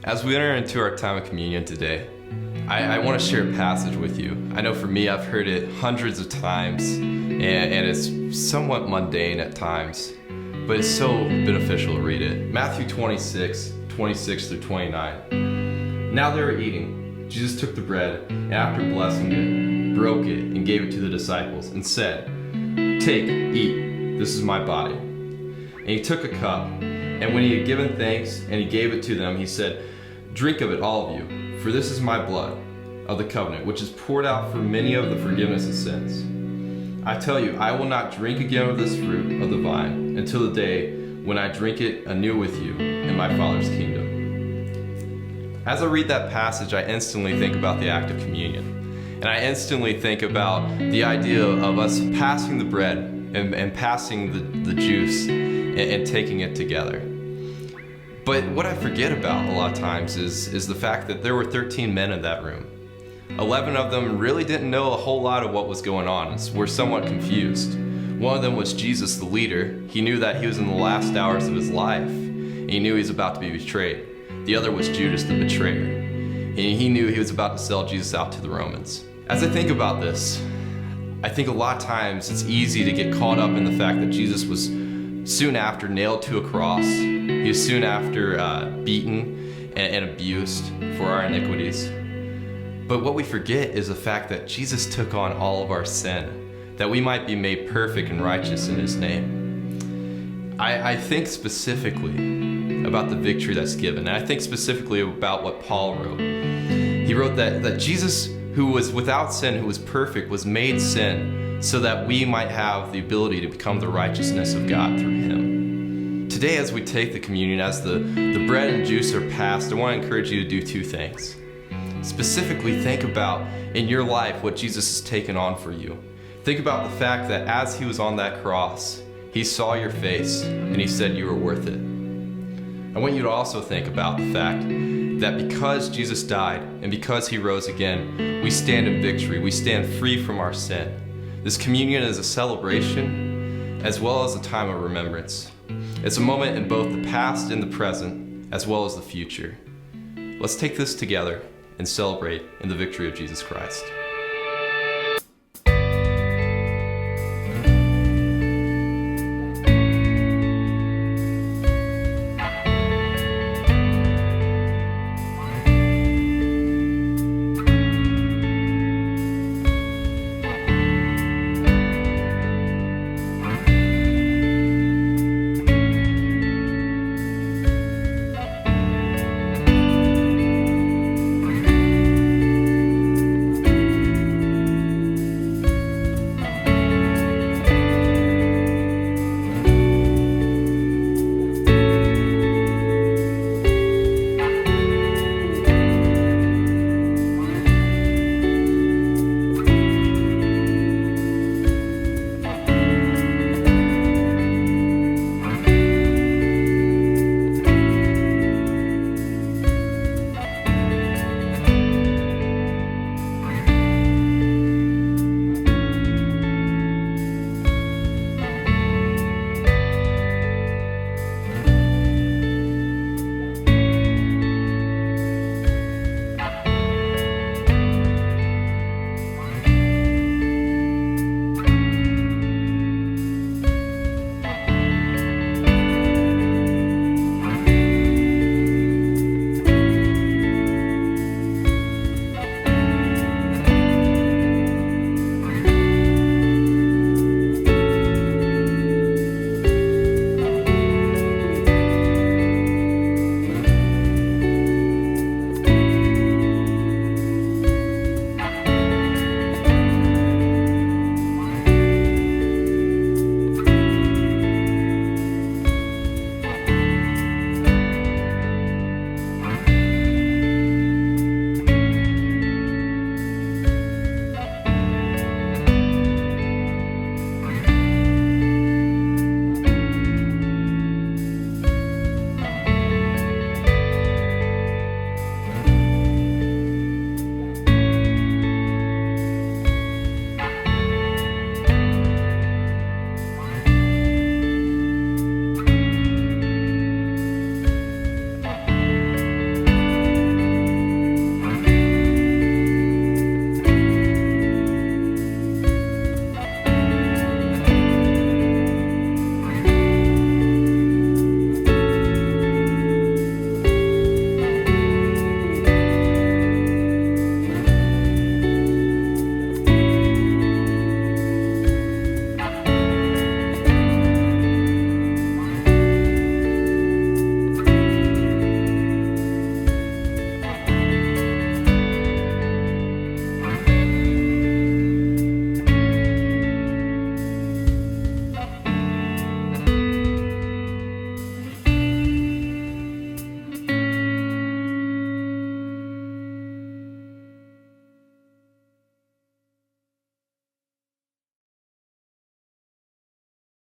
As we enter into our time of communion today, I want to share a passage with you. I know for me, I've heard it hundreds of times, and it's somewhat mundane at times, but it's so beneficial to read it. Matthew 26 through 29. Now they were eating. Jesus took the bread, and after blessing it, broke it, and gave it to the disciples, and said, "Take, eat, this is my body." And he took a cup, and when he had given thanks, and he gave it to them, he said, "Drink of it, all of you, for this is my blood of the covenant, which is poured out for many of the forgiveness of sins. I tell you, I will not drink again of this fruit of the vine until the day when I drink it anew with you in my Father's kingdom." As I read that passage, I instantly think about the act of communion. And I instantly think about the idea of us passing the bread and passing the juice and taking it together. But what I forget about a lot of times is the fact that there were 13 men in that room. 11 of them really didn't know a whole lot of what was going on, were somewhat confused. One of them was Jesus, the leader. He knew that he was in the last hours of his life, and he knew he was about to be betrayed. The other was Judas, the betrayer, and he knew he was about to sell Jesus out to the Romans. As I think about this, I think a lot of times it's easy to get caught up in the fact that Jesus was soon after nailed to a cross. He was soon after beaten and abused for our iniquities. But what we forget is the fact that Jesus took on all of our sin, that we might be made perfect and righteous in his name. I think specifically about the victory that's given, and I think specifically about what Paul wrote. He wrote that Jesus, who was without sin, who was perfect, was made sin so that we might have the ability to become the righteousness of God through him. Today, as we take the communion, as the bread and juice are passed, I want to encourage you to do two things. Specifically, think about in your life what Jesus has taken on for you. Think about the fact that as he was on that cross, he saw your face and he said you were worth it. I want you to also think about the fact that because Jesus died and because he rose again, we stand in victory. We stand free from our sin. This communion is a celebration as well as a time of remembrance. It's a moment in both the past and the present as well as the future. Let's take this together and celebrate in the victory of Jesus Christ.